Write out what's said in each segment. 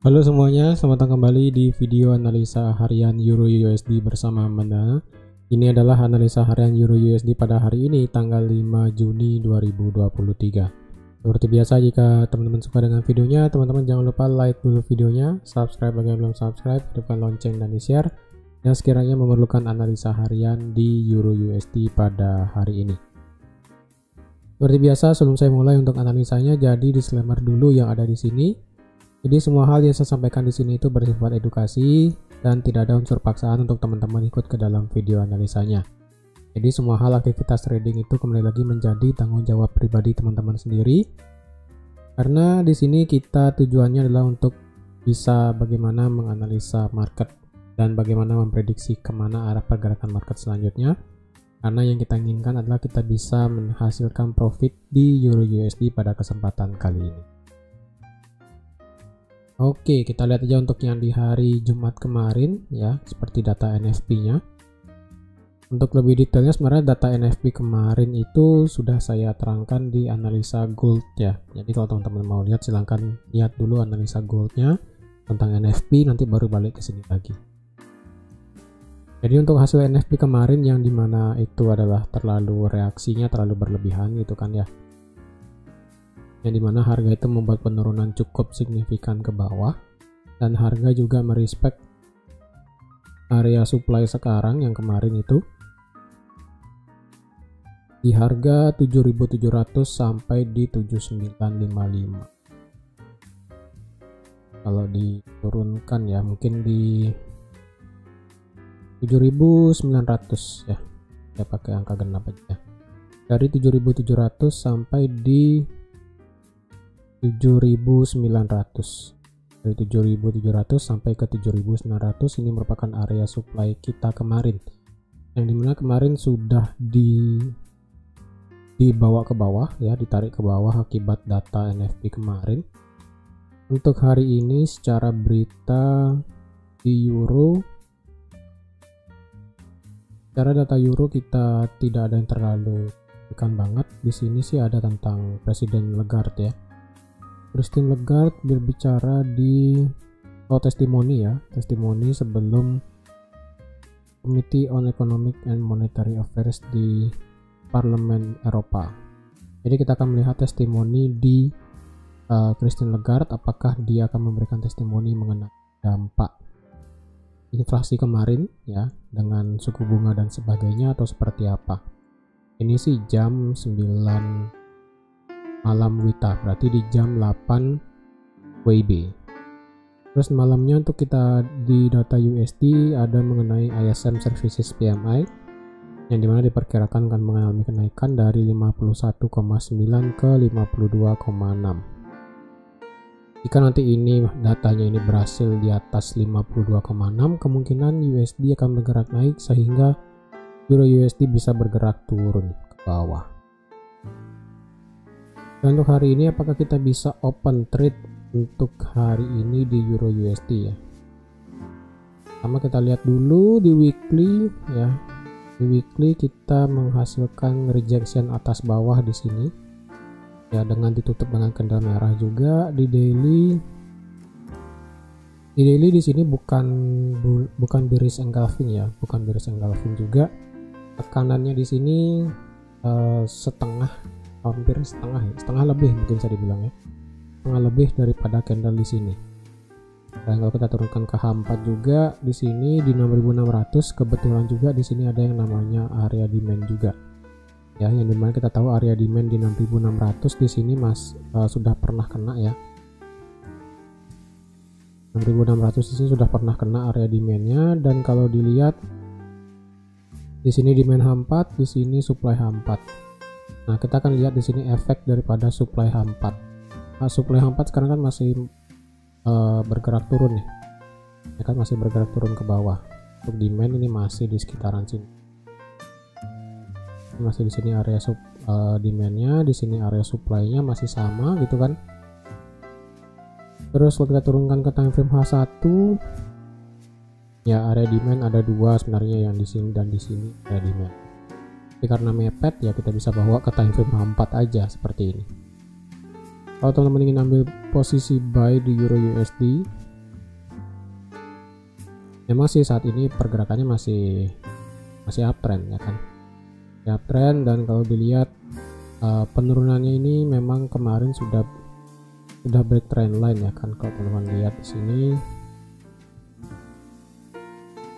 Halo semuanya, selamat datang kembali di video analisa harian Euro USD bersama Manda. Ini adalah analisa harian Euro USD pada hari ini, tanggal 5 Juni 2023. Seperti biasa, jika teman-teman suka dengan videonya, teman-teman jangan lupa like dulu videonya, subscribe bagi yang belum subscribe, hidupkan lonceng dan di-share, yang sekiranya memerlukan analisa harian di Euro USD pada hari ini. Seperti biasa, sebelum saya mulai untuk analisanya, jadi disclaimer dulu yang ada di sini. Jadi semua hal yang saya sampaikan di sini itu bersifat edukasi dan tidak ada unsur paksaan untuk teman-teman ikut ke dalam video analisanya. Jadi semua hal aktivitas trading itu kembali lagi menjadi tanggung jawab pribadi teman-teman sendiri. Karena di sini kita tujuannya adalah untuk bisa bagaimana menganalisa market dan bagaimana memprediksi kemana arah pergerakan market selanjutnya. Karena yang kita inginkan adalah kita bisa menghasilkan profit di Euro USD pada kesempatan kali ini. Oke, kita lihat aja untuk yang di hari Jumat kemarin ya, seperti data NFP-nya. Untuk lebih detailnya sebenarnya data NFP kemarin itu sudah saya terangkan di analisa gold ya. Jadi kalau teman-teman mau lihat silahkan lihat dulu analisa goldnya tentang NFP, nanti baru balik ke sini lagi. Jadi untuk hasil NFP kemarin yang dimana itu adalah reaksinya terlalu berlebihan gitu kan ya, yang dimana harga itu membuat penurunan cukup signifikan ke bawah dan harga juga merespek area supply sekarang yang kemarin itu di harga 7.700 sampai di 7.955. Kalau diturunkan ya mungkin di 7.900 ya, saya pakai angka genap aja, dari 7.700 sampai di 7.900. Dari 7.700 sampai ke 7.900 ini merupakan area supply kita kemarin, yang dimana kemarin sudah dibawa ke bawah ya, ditarik ke bawah akibat data NFP kemarin. Untuk hari ini secara berita di euro, secara data euro kita tidak ada yang terlalu signifikan banget. Di sini sih ada tentang Presiden Lagarde ya. Christine Lagarde berbicara di testimoni ya, testimoni sebelum Committee on Economic and Monetary Affairs di Parlemen Eropa. Jadi kita akan melihat testimoni di Christine Lagarde, apakah dia akan memberikan testimoni mengenai dampak inflasi kemarin ya dengan suku bunga dan sebagainya atau seperti apa. Ini sih jam 9 malam WITA, berarti di jam 8 WIB. Terus malamnya untuk kita di data USD ada mengenai ISM Services PMI yang dimana diperkirakan akan mengalami kenaikan dari 51,9 ke 52,6. Jika nanti ini datanya ini berhasil di atas 52,6, kemungkinan USD akan bergerak naik sehingga Euro USD bisa bergerak turun ke bawah. Dan untuk hari ini apakah kita bisa open trade untuk hari ini di Euro USD ya? Pertama kita lihat dulu di weekly ya. Di weekly kita menghasilkan rejection atas bawah di sini. Ya, dengan ditutup dengan candle merah juga. Di daily di sini bukan bearish engulfing ya, bukan bearish engulfing juga. Tekanannya di sini setengah, hampir setengah ya, setengah lebih mungkin bisa dibilang ya, setengah lebih daripada candle di sini. Dan kalau kita turunkan ke H4 juga di sini di 6.600, kebetulan juga di sini ada yang namanya area demand juga. Ya, yang dimana kita tahu area demand di 6.600 di sini sudah pernah kena ya. 6.600 di sini sudah pernah kena area demandnya, dan kalau dilihat di sini demand H4, di sini supply H4. Nah, kita akan lihat di sini efek daripada supply H4. Nah, supply H4 sekarang kan masih bergerak turun nih. Ya kan, masih bergerak turun ke bawah. Untuk demand ini masih di sekitaran sini. Masih di sini area demandnya, di sini area supply-nya masih sama gitu kan. Terus kalau kita turunkan ke time frame H1 ya, area demand ada dua sebenarnya, yang di sini dan di sini area demand. Tapi karena mepet ya kita bisa bawa ke time frame H4 aja seperti ini. Kalau teman-teman ingin ambil posisi buy di Euro USD Memang sih saat ini pergerakannya masih uptrend ya kan, uptrend. Dan kalau dilihat penurunannya ini memang kemarin sudah break trend line ya kan. Kalau teman-teman lihat di sini,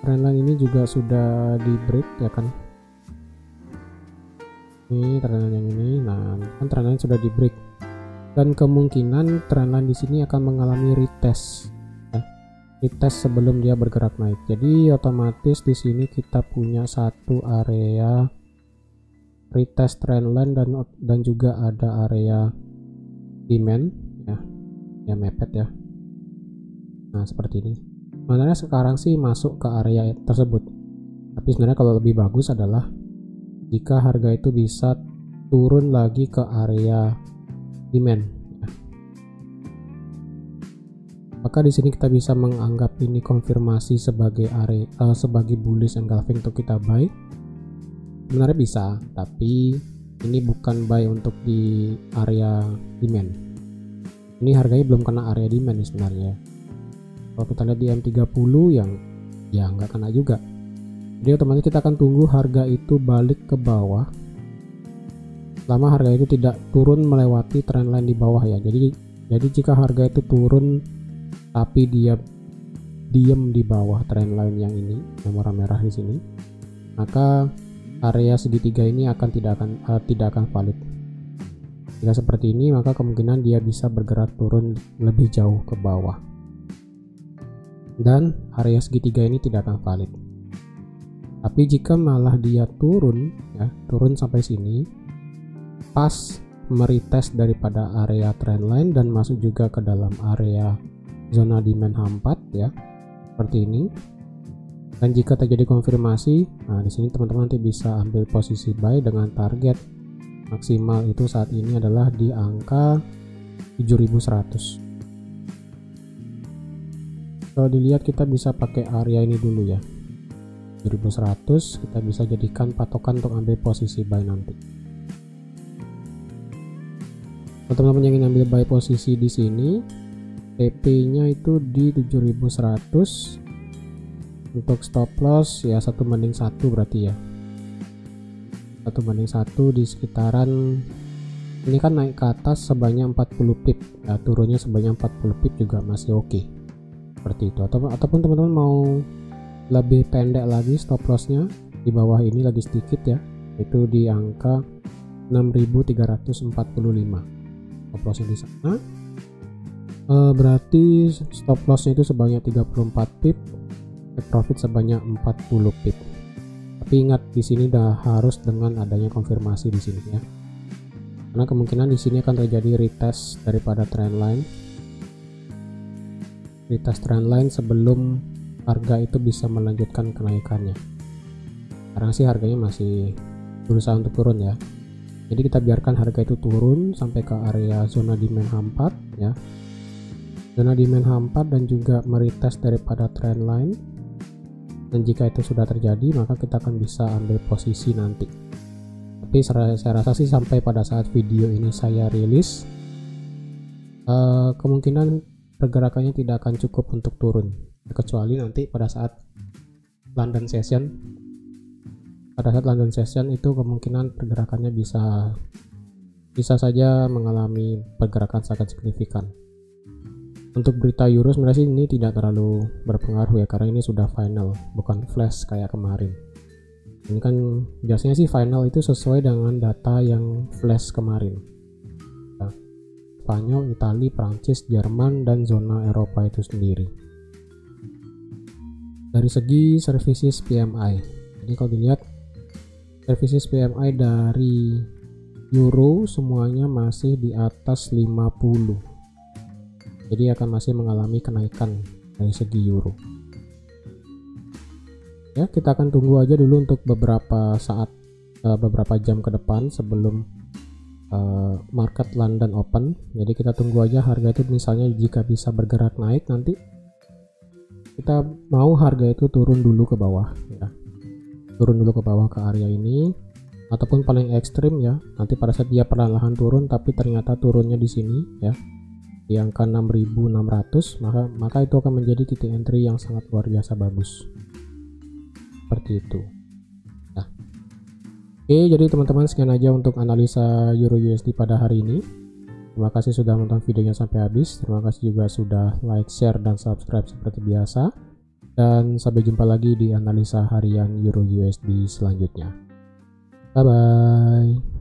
trend line ini juga sudah di break ya kan. Ini trend line yang ini, nah kan trend line sudah di break, dan kemungkinan trend line di sini akan mengalami retest ya. Retest sebelum dia bergerak naik. Jadi otomatis di sini kita punya satu area retest trend line dan juga ada area demand ya mepet ya. Nah seperti ini. Sebenarnya sekarang sih masuk ke area tersebut, tapi sebenarnya kalau lebih bagus adalah jika harga itu bisa turun lagi ke area demand ya. Maka di sini kita bisa menganggap ini konfirmasi sebagai area sebagai bullish engulfing untuk kita buy. Sebenarnya bisa, tapi ini bukan buy untuk di area demand. Ini harganya belum kena area demand nih sebenarnya. Kalau kita lihat di M30 yang ya nggak kena juga. Jadi otomatis kita akan tunggu harga itu balik ke bawah selama harga itu tidak turun melewati trend line di bawah ya. Jadi jika harga itu turun tapi dia diem di bawah trend line yang ini, yang merah-merah di sini, maka area segitiga ini tidak akan valid. Jika seperti ini, maka kemungkinan dia bisa bergerak turun lebih jauh ke bawah, dan area segitiga ini tidak akan valid. Tapi jika malah dia turun ya, turun sampai sini, pas meretest daripada area trendline dan masuk juga ke dalam area zona demand H4 ya, seperti ini. Dan jika terjadi konfirmasi, nah di sini teman-teman nanti bisa ambil posisi buy dengan target maksimal itu saat ini adalah di angka 7100. Kalau dilihat kita bisa pakai area ini dulu ya, 7100 kita bisa jadikan patokan untuk ambil posisi buy nanti. Kalau teman-teman yang ingin ambil buy posisi di sini, TP-nya itu di 7100. Untuk stop loss ya 1/1 berarti ya, 1/1 di sekitaran ini kan naik ke atas sebanyak 40 pip ya, turunnya sebanyak 40 pip juga masih oke. Seperti itu. Ataupun teman-teman mau lebih pendek lagi stop lossnya di bawah ini lagi sedikit ya, itu di angka 6345 stop lossnya di sana. Berarti stop lossnya itu sebanyak 34 pip, profit sebanyak 40 pip. Tapi ingat di sini dah harus dengan adanya konfirmasi di sini ya, karena kemungkinan di sini akan terjadi retest daripada trendline, retest trendline sebelum harga itu bisa melanjutkan kenaikannya. Sekarang sih harganya masih berusaha untuk turun ya, jadi kita biarkan harga itu turun sampai ke area zona demand H4 ya, zona demand H4 dan juga meretest daripada trendline. Dan jika itu sudah terjadi, maka kita akan bisa ambil posisi nanti. Tapi saya rasa sih sampai pada saat video ini saya rilis, kemungkinan pergerakannya tidak akan cukup untuk turun, kecuali nanti pada saat London Session. Pada saat London Session itu kemungkinan pergerakannya bisa saja mengalami pergerakan sangat signifikan. Untuk berita euro sebenarnya sih ini tidak terlalu berpengaruh ya, karena ini sudah final, bukan flash kayak kemarin. Ini kan biasanya sih final itu sesuai dengan data yang flash kemarin ya. Spanyol, Italia, Prancis, Jerman, dan zona Eropa itu sendiri. Dari segi services PMI, jadi kalau dilihat services PMI dari euro semuanya masih di atas 50. Jadi akan masih mengalami kenaikan dari segi euro. Ya, kita akan tunggu aja dulu untuk beberapa saat, beberapa jam ke depan sebelum market London open. Jadi kita tunggu aja harga itu, misalnya jika bisa bergerak naik, nanti kita mau harga itu turun dulu ke bawah ya. Turun dulu ke bawah ke area ini, ataupun paling ekstrim ya, nanti pada saat dia perlahan turun tapi ternyata turunnya di sini ya, di angka 6.600, maka itu akan menjadi titik entry yang sangat luar biasa bagus. Seperti itu. Nah, oke, jadi teman-teman sekian aja untuk analisa Euro USD pada hari ini. Terima kasih sudah menonton videonya sampai habis. Terima kasih juga sudah like, share, dan subscribe seperti biasa. Dan sampai jumpa lagi di analisa harian Euro USD selanjutnya. Bye bye.